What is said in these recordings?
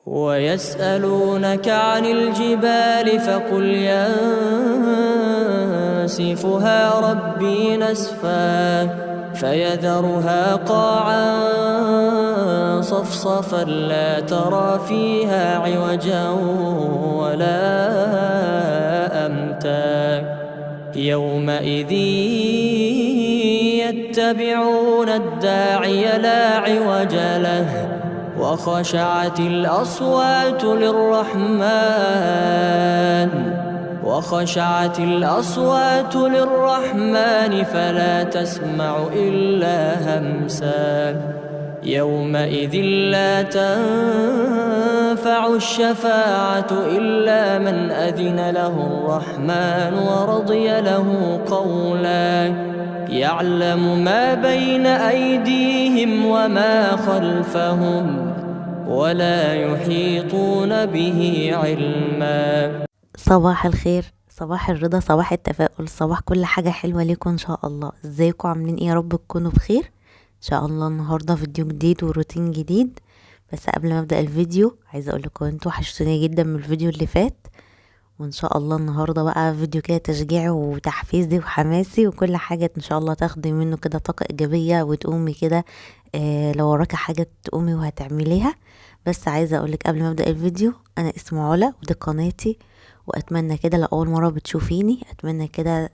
ويسألونك عن الجبال فقل ينسفها ربي نسفا فيذرها قاعا صفصفا لا ترى فيها عوجا ولا أمتا يومئذ يتبعون الداعي لا عوج له وخشعت الأصوات للرحمن فلا تسمع إلا همسا يومئذ لا تنفع الشفاعة إلا من أذن له الرحمن ورضي له قولا يعلم ما بين أيديهم وما خلفهم ولا يحيطون به علما. صباح الخير، صباح الرضا، صباح التفاؤل، صباح كل حاجة حلوة ليكم ان شاء الله. ازيكم عاملين ايه؟ يا رب تكونوا بخير ان شاء الله. النهاردة فيديو جديد وروتين جديد. بس قبل ما ابدأ الفيديو عايزة اقول لكم انتوا وحشتوني جدا من الفيديو اللي فات، وان شاء الله النهاردة بقى فيديو كده تشجيعي وتحفيزي وحماسي وكل حاجة ان شاء الله تاخدي منه كده طاقة ايجابية وتقومي كده لو وراكي حاجة تقومي وهتعمليها. بس عايزة اقولك قبل ما ابدأ الفيديو انا اسمي علا ودي قناتي، واتمنى كده لو اول مرة بتشوفيني اتمنى كده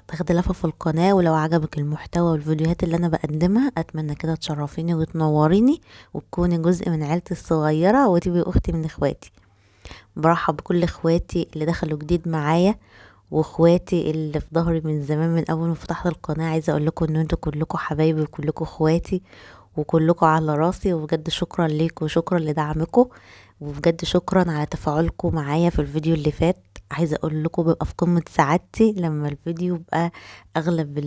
تاخدي لفة في القناة، ولو عجبك المحتوى والفيديوهات اللي انا بقدمها اتمنى كده تشرفيني وتنوريني وتكوني جزء من عيلتي الصغيرة وتبقي اختي من اخواتي. برحب بكل اخواتي اللي دخلوا جديد معايا واخواتي اللي في ظهري من زمان من اول ما فتحت القناة. عايزة اقول لكم ان انتوا كلكم حبايبي وكلكم اخواتي وكلكم على راسي، وبجد شكرا ليكم وشكرا لدعمكم، وبجد شكرا على تفاعلكم معايا في الفيديو اللي فات. عايزه اقول لكم ببقى في قمه سعادتي لما الفيديو بقى اغلب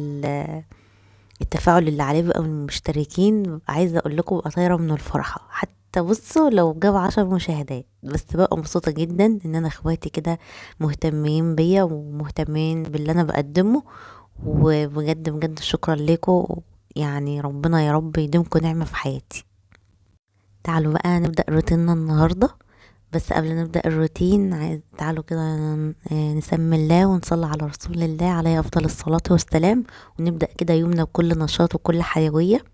التفاعل اللي عليه بقى من المشتركين. ببقى عايزه اقول لكم ببقى طايره من الفرحه، حتى بصوا لو جاب 10 مشاهدات بس ببقى مبسوطه جدا ان انا اخواتي كده مهتمين بيا ومهتمين باللي انا بقدمه، وبجد بجد شكرا لكم. يعني ربنا يا رب يديمكم نعمه في حياتي. تعالوا بقى نبدأ روتيننا النهاردة. بس قبل نبدأ الروتين تعالوا كده نسمي الله ونصلي على رسول الله عليه أفضل الصلاة والسلام، ونبدأ كده يومنا بكل نشاط وكل حيوية.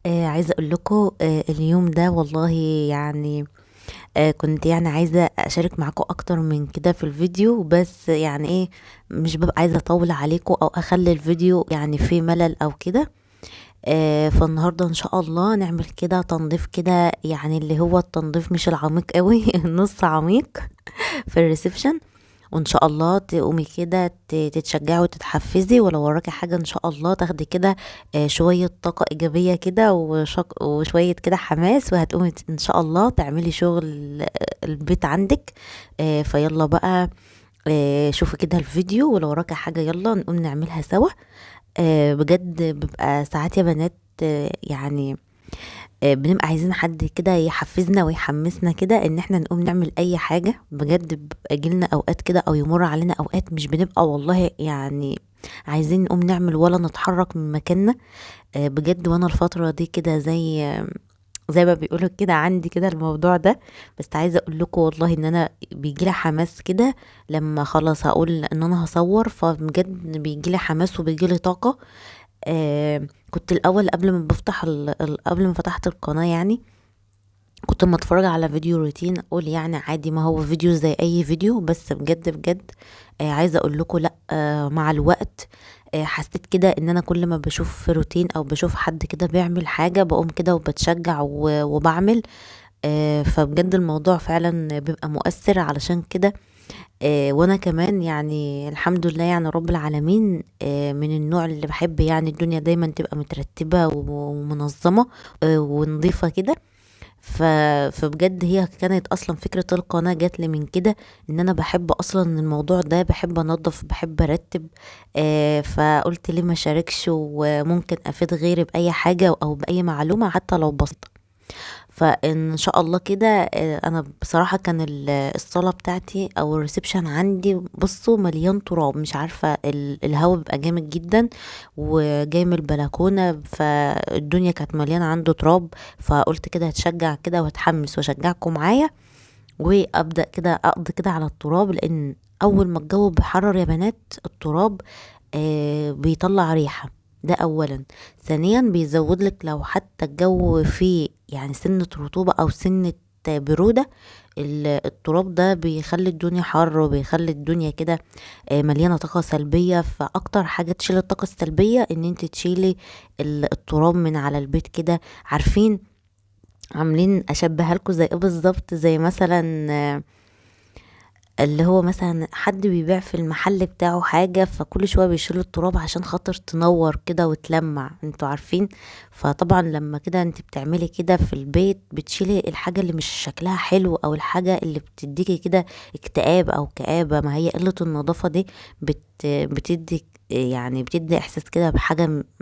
عايزة أقول لكم اليوم ده والله يعني كنت يعني عايزة أشارك معاكم أكتر من كده في الفيديو، بس يعني إيه مش ببقى عايزة أطول عليكم أو أخلي الفيديو يعني فيه ملل أو كده. فالنهاردة ان شاء الله نعمل كده تنظيف كده، يعني اللي هو التنظيف مش العميق قوي نص عميق في الريسبشن. وان شاء الله تقومي كده تتشجعي وتتحفزي، ولو وراكي حاجة ان شاء الله تاخدي كده شوية طاقة ايجابية كده وشوية كده حماس، وهتقومي ان شاء الله تعملي شغل البيت عندك. فيلا بقى شوفي كده الفيديو، ولو وراكي حاجة يلا نقوم نعملها سوا. بجد بيبقى ساعات يا بنات يعني بنبقى عايزين حد كده يحفزنا ويحمسنا كده ان احنا نقوم نعمل اي حاجة. بجد بيبقى جيلنا اوقات كده او يمر علينا اوقات مش بنبقى والله يعني عايزين نقوم نعمل ولا نتحرك من مكاننا. بجد وانا الفترة دي كده زي ما بيقولوا كده عندي كده الموضوع ده. بس عايزه اقول لكم والله ان انا بيجيلي حماس كده لما خلاص هقول ان انا هصور، فبجد بيجيلي حماس وبيجيلي طاقه. كنت الاول قبل ما قبل ما فتحت القناه يعني كنت لما اتفرج على فيديو روتين اقول يعني عادي ما هو فيديو زي اي فيديو، بس بجد بجد عايزه اقول لكم لا. مع الوقت حسيت كده ان انا كل ما بشوف روتين او بشوف حد كده بيعمل حاجه بقوم كده وبتشجع وبعمل. فبجد الموضوع فعلا بيبقى مؤثر علشان كده. وانا كمان يعني الحمد لله يعني رب العالمين من النوع اللي بحب يعني الدنيا دايما تبقى مترتبه ومنظمه ونظيفه كده. فبجد هي كانت اصلا فكرة القناة جات لي من كده، ان انا بحب اصلا الموضوع ده، بحب انظف بحب ارتب. فقلت ليه ما شاركش وممكن افيد غيري باي حاجة او باي معلومة حتى لو بسيطة. فان شاء الله كده انا بصراحة كان الصالة بتاعتي او الريسبشن عندي بصوا مليان تراب، مش عارفة الهوا بيبقى جامد جدا وجاي من البلكونة، فالدنيا كانت مليانة عنده تراب. فقلت كده هتشجع كده واتحمس واشجعكم معايا وابدا كده اقضي كده على التراب، لان اول ما الجو بيحرر يا بنات التراب بيطلع ريحة. ده اولا. ثانيا بيزود لك لو حتى الجو فيه يعني سنة رطوبة او سنة برودة، التراب ده بيخلي الدنيا حر وبيخلي الدنيا كده مليانة طاقة سلبية. فاكتر حاجة تشيل الطاقة السلبية ان انت تشيلي التراب من على البيت كده. عارفين عاملين اشبهها لكم زي ايه بالظبط؟ زي مثلا اللي هو مثلا حد بيبيع في المحل بتاعه حاجة، فكل شوية بيشيل التراب عشان خاطر تنور كده وتلمع، انتوا عارفين. فطبعا لما كده انت بتعملي كده في البيت بتشيلي الحاجة اللي مش شكلها حلو او الحاجة اللي بتديكي كده اكتئاب او كآبة. ما هي قلة النظافة دي بتدي يعني بتدي احساس كده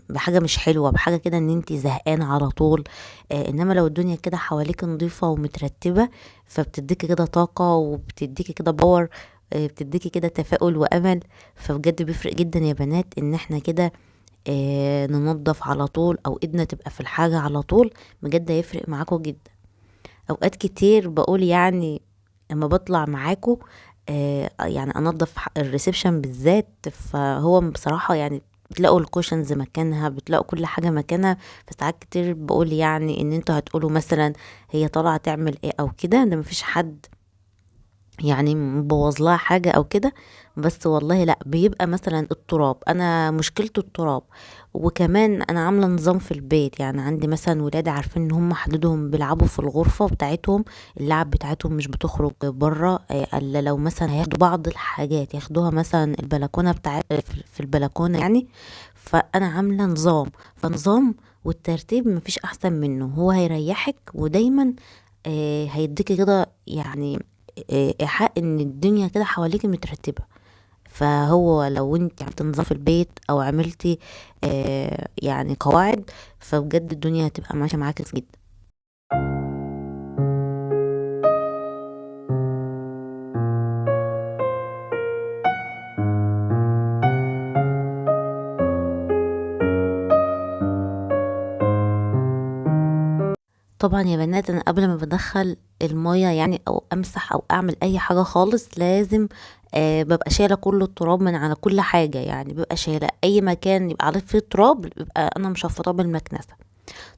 بحاجة مش حلوة، بحاجة كده ان انت زهقانة على طول. انما لو الدنيا كده حواليك نظيفة ومترتبة فبتديكي كده طاقة وبتديكي كده باور، بتديكي كده تفاؤل وامل. فبجد بيفرق جدا يا بنات ان احنا كده ننظف على طول او ايدنا تبقى في الحاجة على طول، بجد هيفرق معاكم جدا. اوقات كتير بقول يعني اما بطلع معاكم يعني انظف الريسبشن بالذات، فهو بصراحة يعني بتلاقوا الكوشنز مكانها، بتلاقوا كل حاجة مكانها. فساعات كتير بقول يعني ان انتوا هتقولوا مثلا هي طالعة تعمل ايه او كده، ده مفيش حد يعني مبوظ لها حاجة او كده، بس والله لا، بيبقى مثلا التراب، انا مشكلته التراب. وكمان انا عامله نظام في البيت، يعني عندي مثلا ولاد عارفين ان هم حدودهم بيلعبوا في الغرفه بتاعتهم، اللعب بتاعتهم مش بتخرج بره الا لو مثلا هياخدوا بعض الحاجات ياخدوها مثلا البلكونه في البلكونه يعني. فانا عامله نظام، فنظام والترتيب مفيش احسن منه، هو هيريحك ودايما هيديكي كده يعني ايحاء ان الدنيا كده حواليكي مترتبة. فهو لو انت عملت نظام في البيت او عملتي يعني قواعد، فبجد الدنيا هتبقى ماشية معاكي جدا. طبعا يا بنات انا قبل ما بدخل المية يعني او امسح او اعمل اي حاجة خالص لازم ببقى شايلة كل التراب من على كل حاجة، يعني ببقى شايلة اي مكان يبقى عليه فيه تراب بيبقى انا مشفطاه بالمكنسة.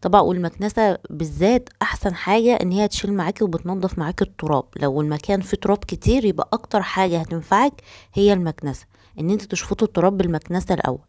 طبعا والمكنسة بالذات احسن حاجة ان هي تشيل معاكي وبتنظف معاكي التراب. لو المكان فيه تراب كتير يبقى اكتر حاجة هتنفعك هي المكنسة، ان انت تشفطي التراب بالمكنسة الاول،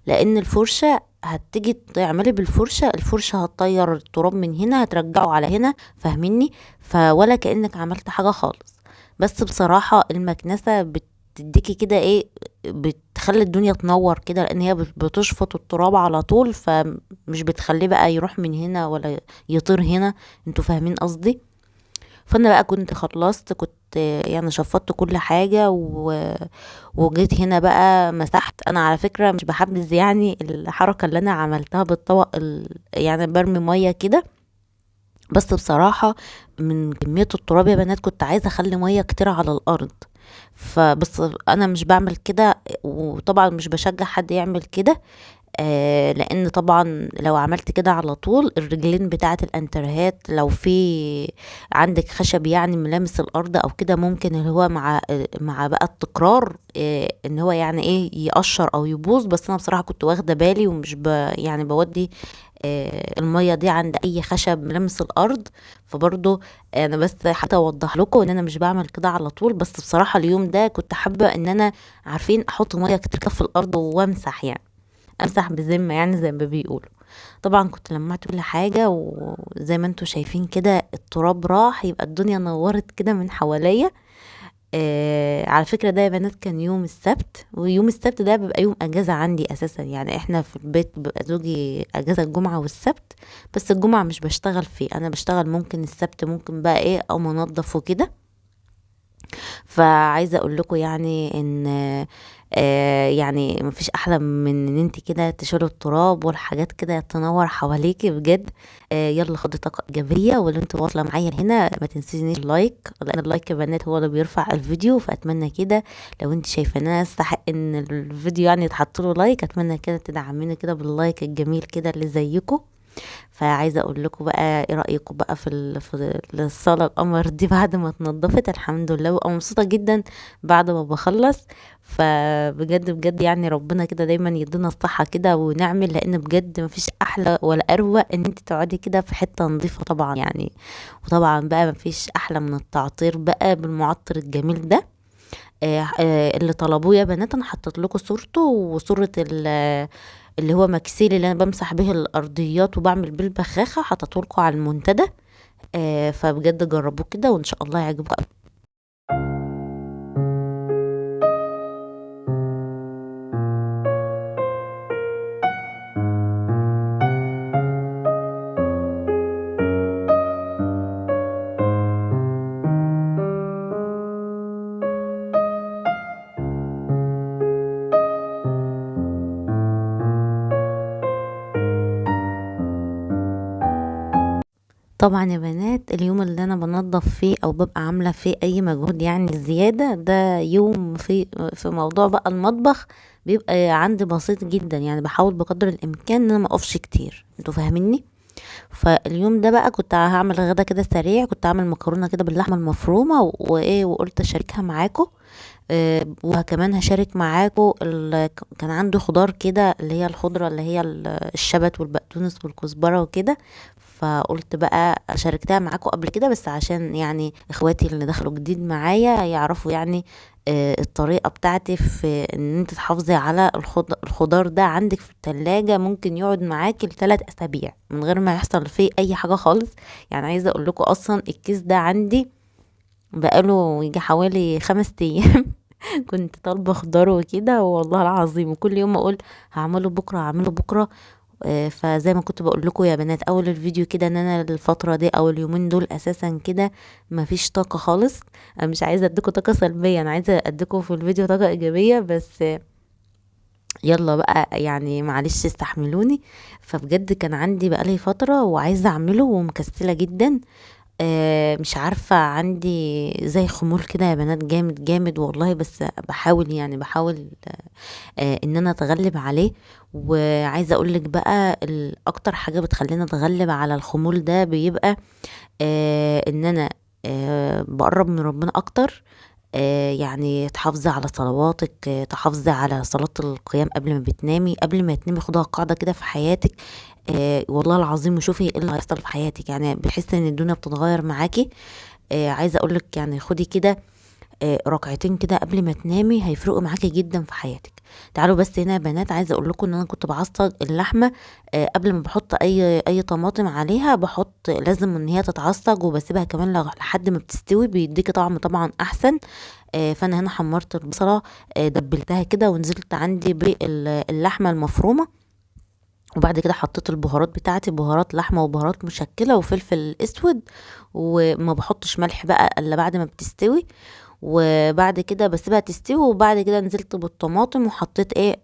لان الفرشة هتيجي تعملي بالفرشة الفرشة هتطير التراب من هنا هترجعه على هنا، فاهميني؟ فولا كأنك عملت حاجة خالص. بس بصراحة المكنسة بتديكي كده ايه، بتخلي الدنيا تنور كده، لان هي بتشفط التراب على طول، فمش بتخليه بقى يروح من هنا ولا يطير هنا، انتوا فاهمين قصدي؟ فانا بقى كنت خلصت، كنت يعني شفطت كل حاجة وجيت هنا بقى مسحت. انا على فكرة مش بحبذ يعني الحركة اللي انا عملتها بالطبق يعني برمي مية كده، بس بصراحة من كمية التراب يا بنات كنت عايزة اخلي مية كتير على الارض. فبس انا مش بعمل كده، وطبعا مش بشجع حد يعمل كده. لان طبعا لو عملت كده على طول الرجلين بتاعه الانترهات لو في عندك خشب يعني ملامس الارض او كده، ممكن اللي هو مع بقى التكرار ان هو يعني ايه يقشر او يبوظ. بس انا بصراحه كنت واخده بالي ومش يعني بودي المية دي عند اي خشب ملامس الارض. فبرضو انا بس حتى اوضح لكم ان انا مش بعمل كده على طول، بس بصراحة اليوم ده كنت حابة ان انا عارفين احط مية كتير كده في الارض وامسح، يعني امسح بذمة يعني زي ما بيقولوا. طبعا كنت لمعت كل حاجة وزي ما انتوا شايفين كده التراب راح، يبقى الدنيا نورت كده من حواليا. على فكرة ده يا بنات كان يوم السبت، ويوم السبت ده بيبقى يوم اجازة عندي اساسا، يعني احنا في البيت بيبقى زوجي اجازة الجمعة والسبت، بس الجمعة مش بشتغل فيه، انا بشتغل ممكن السبت ممكن بقى ايه او منظف وكده. فعايزة اقول لكم يعني ان يعني مفيش احلى من ان انت كده تشيلي التراب والحاجات كده تنور حواليكي بجد. يلا خدي طاقه ايجابيه، ولو انت واصله معايا هنا ما تنسينيش اللايك، لان اللايك يا بنات هو اللي بيرفع الفيديو، فاتمنى كده لو انت شايفه ان انا استحق ان الفيديو يعني يتحط له لايك، اتمنى كده تدعميني كده باللايك الجميل كده اللي زيكم. فعايزه اقول لكم بقى ايه رايكم بقى في الصاله القمر دي بعد ما اتنضفت؟ الحمد لله، وابقى مبسوطه جدا بعد ما بخلص. فبجد بجد يعني ربنا كده دايما يدينا الصحه كده ونعمل، لان بجد مفيش احلى ولا اروق ان انت تقعدي كده في حته نظيفه طبعا يعني. وطبعا بقى مفيش احلى من التعطير بقى بالمعطر الجميل ده. اللي طلبوه يا بنات انا حطيت لكم صورته وصورة اللي هو مكسيل اللي انا بمسح به الارضيات وبعمل بيه البخاخة، حطيته لكم على المنتدى. فبجد جربوه كده وان شاء الله يعجبكم. طبعا يا بنات اليوم اللي انا بنظف فيه او ببقى عامله فيه اي مجهود يعني زياده، ده يوم في موضوع بقى المطبخ بيبقى عندي بسيط جدا، يعني بحاول بقدر الامكان ان انا ما اقفش كتير، انتوا فاهميني. فاليوم ده بقى كنت هعمل غدا كده سريع، كنت هعمل مكرونه كده باللحمه المفرومه وايه، وقلت اشاركها معاكم. وكمان هشارك معاكم كان عنده خضار كده اللي هي الخضرة اللي هي الشبت والبقدونس والكزبرة وكده، فقلت بقى شاركتها معاكم قبل كده، بس عشان يعني اخواتي اللي دخلوا جديد معايا يعرفوا يعني الطريقة بتاعتي في ان انت تحافظي على الخضار ده عندك في التلاجة، ممكن يقعد معاكي ل3 اسابيع من غير ما يحصل فيه اي حاجة خالص. يعني عايزة اقول لكم اصلا الكيس ده عندي بقاله يجي حوالي 5 ايام. كنت طالبه خضار وكده والله العظيم، وكل يوم اقول هعمله بكره هعمله بكره. فزي ما كنت بقول لكم يا بنات اول الفيديو كده، ان انا الفتره دي او اليومين دول اساسا كده مفيش طاقه خالص. انا مش عايزه اديكم طاقه سلبيه، انا عايزه اديكم في الفيديو طاقه ايجابيه بس. يلا بقى يعني معلش استحملوني. فبجد كان عندي بقالي فتره وعايزه اعمله ومكسله جدا. مش عارفة، عندي زي خمول كده يا بنات جامد جامد والله، بس بحاول يعني بحاول ان انا اتغلب عليه. وعايزة اقولك بقى اكتر حاجة بتخلينا اتغلب على الخمول ده بيبقى ان انا بقرب من ربنا اكتر. يعني تحافظي على صلواتك، تحافظي على صلاة القيام قبل ما بتنامي، قبل ما تنامي خدها قاعدة كده في حياتك. والله العظيم وشوفي ايه اللي هيحصل في حياتك، يعني بحس ان الدنيا بتتغير معاكي. عايزه اقولك يعني خدي كده ركعتين كده قبل ما تنامي هيفرقوا معاكي جدا في حياتك. تعالوا بس هنا يا بنات، عايزه اقول لكم ان انا كنت بعصج اللحمه قبل ما بحط اي طماطم عليها، بحط لازم ان هي تتعصج، وبسيبها كمان لحد ما بتستوي بيديكي طعم طبعا احسن. فانا هنا حمرت البصله، دبلتها كده ونزلت عندي باللحمه المفرومه، وبعد كده حطيت البهارات بتاعتي، بهارات لحمه وبهارات مشكله وفلفل اسود، وما بحطش ملح بقى الا بعد ما بتستوي. وبعد كده بسيبها تستوي، وبعد كده نزلت بالطماطم وحطيت ايه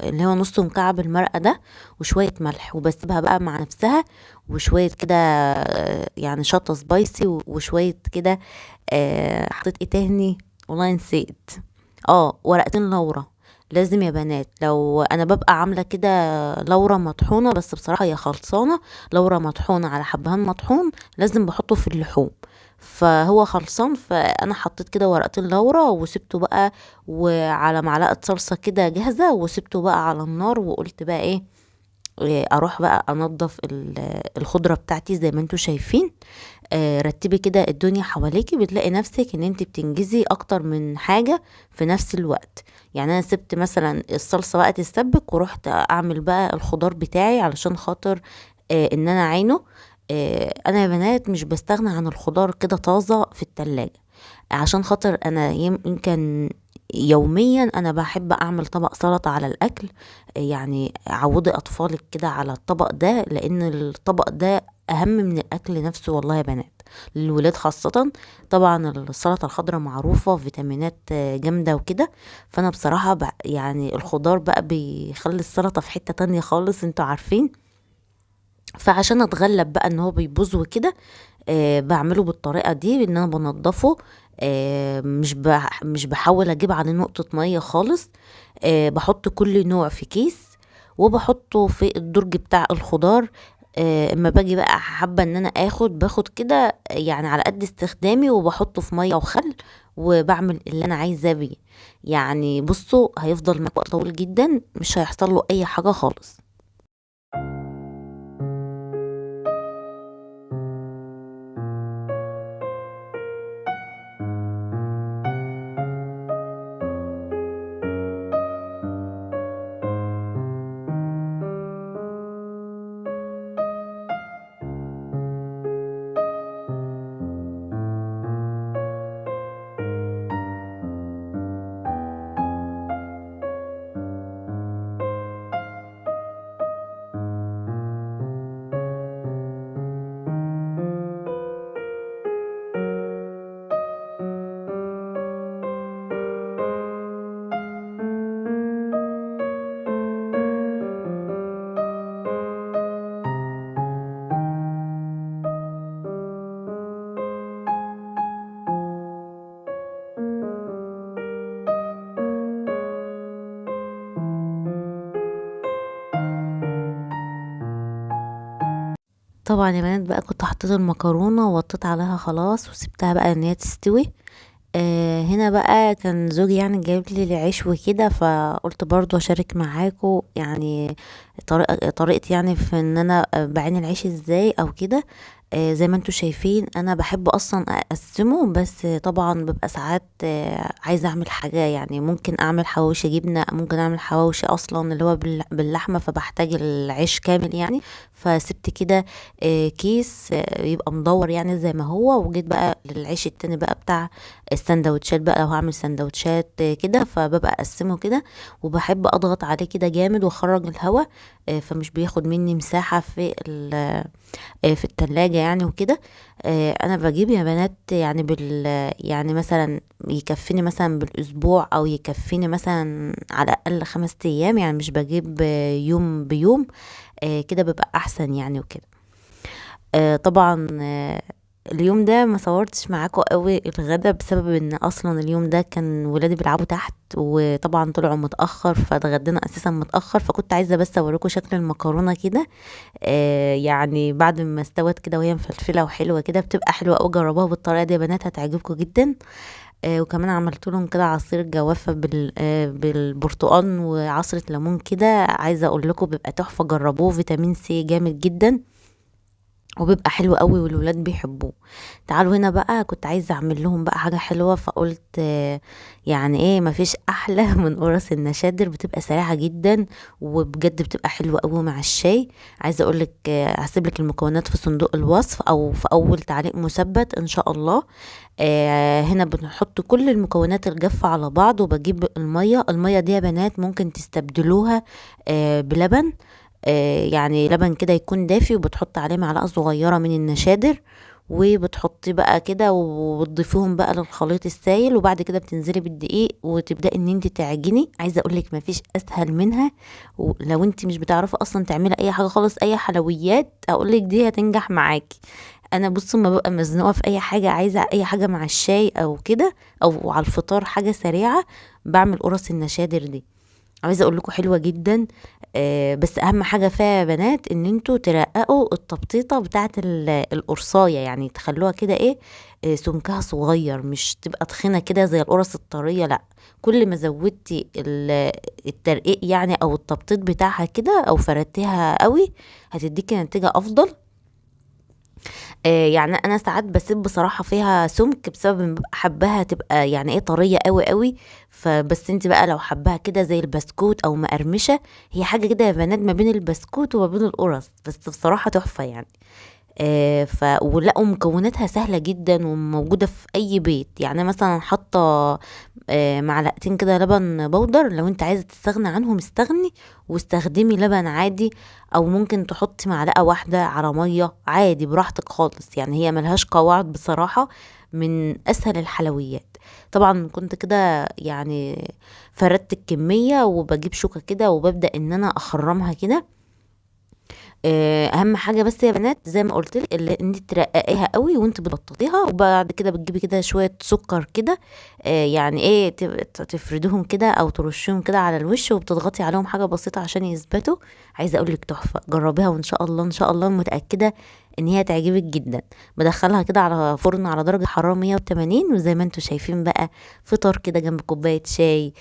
اللي هو نص مكعب المرقه ده وشويه ملح، وبسيبها بقى مع نفسها. وشويه كده يعني شطه سبايسي وشويه كده حطيت ايه تاني والله نسيت. ورقتين لورا. لازم يا بنات، لو انا ببقى عامله كده لورا مطحونه، بس بصراحه هي خلصانه، لورا مطحونه على حبهان مطحون لازم بحطه في اللحوم، فهو خلصان. فانا حطيت كده ورقتين لورا وسبته بقى، وعلى معلقه صلصه كده جاهزه، وسبته بقى على النار. وقلت بقى ايه اروح بقى انضف الخضره بتاعتي زي ما انتوا شايفين. رتبي كده الدنيا حواليكي، بتلاقي نفسك ان انت بتنجزي اكتر من حاجة في نفس الوقت. يعني انا سبت مثلا الصلصة بقى تتسبك ورحت اعمل بقى الخضار بتاعي علشان خاطر ان انا عينه. انا يا بنات مش بستغنى عن الخضار كده طازة في التلاجة، عشان خاطر انا يمكن يوميا انا بحب اعمل طبق سلطة على الاكل. يعني عودي اطفالك كده على الطبق ده، لان الطبق ده اهم من الاكل نفسه والله يا بنات. للولاد خاصة. طبعا السلطة الخضراء معروفة فيتامينات جامدة وكده، فانا بصراحة يعني الخضار بقى بيخلي السلطة في حتة تانية خالص، انتوا عارفين. فعشان اتغلب بقى ان هو بيبوظ وكده، بعمله بالطريقة دي، ان انا بنضفه. مش بحاول اجيب عليه نقطة مية خالص. بحط كل نوع في كيس وبحطه في الدرج بتاع الخضار. اما باجي بقى حابة ان انا باخد كده يعني على قد استخدامي، وبحطه في مية وخل، وبعمل اللي انا عايزاه بيه. يعني بصوا هيفضل معاك وقت طويل جدا، مش هيحصل له اي حاجة خالص. طبعا يا بنات بقى كنت حطيت المكرونة ووطيت عليها خلاص، وسبتها بقى ان هي تستوي. هنا بقى كان زوجي يعني جايب لي العيش وكده، فقلت برضو اشارك معاكم يعني طريقتي يعني في ان انا بعين العيش ازاي او كده. زي ما انتوا شايفين انا بحب اصلا اقسمه، بس طبعا ببقى ساعات عايزه اعمل حاجه، يعني ممكن اعمل حواوشي جبنه، ممكن اعمل حواوشي اصلا اللي هو باللحمه، فبحتاج العيش كامل يعني. فسبت كده كيس يبقى مدور يعني زي ما هو، وجيت بقى للعيش التاني بقى بتاع السندوتشات بقى، لو هعمل سندوتشات كده فببقى اقسمه كده، وبحب اضغط عليه كده جامد واخرج الهواء، فمش بياخد مني مساحه في التلاجة يعني وكده. انا بجيب يا بنات يعني يعني مثلا يكفيني مثلا بالاسبوع، او يكفيني مثلا على الاقل 5 ايام، يعني مش بجيب يوم بيوم. كده بيبقى احسن يعني وكده. طبعا اليوم ده ما صورتش معاكم قوي الغدا، بسبب ان اصلا اليوم ده كان ولادي بيلعبوا تحت، وطبعا طلعوا متاخر، فاتغدينا اساسا متاخر. فكنت عايزه بس اوريكم شكل المكرونه كده. يعني بعد ما استوت كده وهي مفلفله وحلوه كده، بتبقى حلوه قوي. جربوها بالطريقه دي يا بنات هتعجبكم جدا. وكمان عملت لهم كده عصير جوافه بالبرتقال وعصره ليمون كده. عايزه اقول لكم بيبقى تحفه، جربوه، فيتامين سي جامد جدا، وبيبقى حلو قوي والولاد بيحبوه. تعالوا هنا بقى كنت عايزه اعمل لهم بقى حاجه حلوه، فقلت يعني ايه مفيش احلى من قرص النشادر، بتبقى سريعه جدا وبجد بتبقى حلوه قوي مع الشاي. عايزه اقول لك هسيب لك المكونات في صندوق الوصف او في اول تعليق مثبت ان شاء الله. هنا بنحط كل المكونات الجافه على بعض، وبجيب الميه دي يا بنات ممكن تستبدلوها بلبن. يعني لبن كده يكون دافي، وبتحط عليه معلقه صغيره من النشادر، وبتحطي بقى كده وتضيفيهم بقى للخليط السائل، وبعد كده بتنزلي بالدقيق وتبداي ان انت تعجني. عايزه اقولك مفيش اسهل منها، ولو انت مش بتعرفي اصلا تعملي اي حاجه خالص، اي حلويات اقولك دي هتنجح معاكي. انا بصوا ما ببقى مزنوقه في اي حاجه، عايزه اي حاجه مع الشاي او كده، او على الفطار حاجه سريعه، بعمل قرص النشادر دي. عايزه اقول لكم حلوه جدا. بس اهم حاجه فيها يا بنات ان انتوا ترققوا التبطيطه بتاعه القرصايه، يعني تخلوها كده ايه، سمكها صغير، مش تبقى تخينه كده زي القرص الطريه، لا. كل ما زودتي الترقيق يعني او التبطيط بتاعها كده، او فردتيها قوي، هتديكي نتيجه افضل. يعني انا ساعات بسيب بصراحه فيها سمك، بسبب ان ببقى حباها تبقى يعني ايه طريه قوي قوي. فبس انت بقى لو حباها كده زي البسكوت او مقرمشه، هي حاجه كده يا بنات ما بين البسكوت وما بين القرص، بس بصراحه تحفه يعني. ولقوا مكوناتها سهلة جدا وموجودة في اي بيت. يعني مثلا حاطة معلقتين كده لبن بودر، لو انت عايزة تستغنى عنهم استغني واستخدمي لبن عادي، او ممكن تحطي معلقة واحدة على مية عادي براحتك خالص. يعني هي ملهاش قواعد بصراحة، من اسهل الحلويات. طبعا كنت كده يعني فردت الكمية وبجيب شوكة كده وببدأ ان انا اخرمها كده. اهم حاجه بس يا بنات زي ما قلت لك ان انت ترققيها قوي وانت بتبططيها، وبعد كده بتجيبي كده شويه سكر كده، يعني ايه تفردوهم كده او ترشيهم كده على الوش، وبتضغطي عليهم حاجه بسيطه عشان يثبتوا. عايزه اقول لك تحفه، جربيها وان شاء الله ان شاء الله متاكده ان هي تعجبك جدا. بدخلها كده على فرن على درجه حراره 180، وزي ما انتم شايفين بقى فطار كده جنب كوبايه شاي.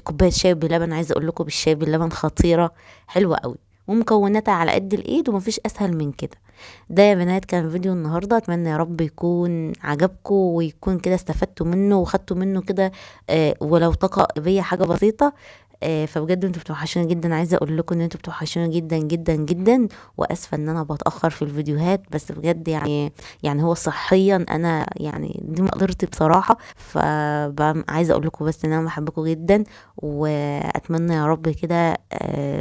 كوبايه شاي بلبن، عايزه اقول لكم بالشاي باللبن خطيره، حلوه قوي، ومكوناتها على قد الايد ومفيش اسهل من كده. ده يا بنات كان فيديو النهارده، اتمنى يا رب يكون عجبكم ويكون كده استفدتوا منه وخدتوا منه كده ولو طاقه ايجابيه حاجه بسيطه. فبجد انتوا بتوحشوني جدا، عايزه اقول لكم ان انتوا بتوحشوني جدا جدا جدا. واسفه ان انا بتاخر في الفيديوهات، بس بجد يعني هو صحيا انا يعني دي مقدرتي بصراحه. فعايزه اقول لكم بس ان انا بحبكم جدا، واتمنى يا رب كده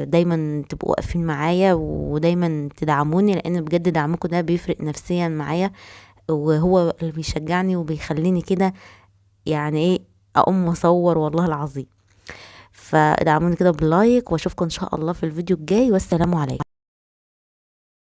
دايما تبقوا واقفين معايا ودايما تدعموني، لان بجد دعمكم ده بيفرق نفسيا معايا، وهو اللي بيشجعني وبيخليني كده يعني ايه اقوم واصور والله العظيم. فدعموني كده باللايك، واشوفكم ان شاء الله في الفيديو الجاي، والسلام عليكم.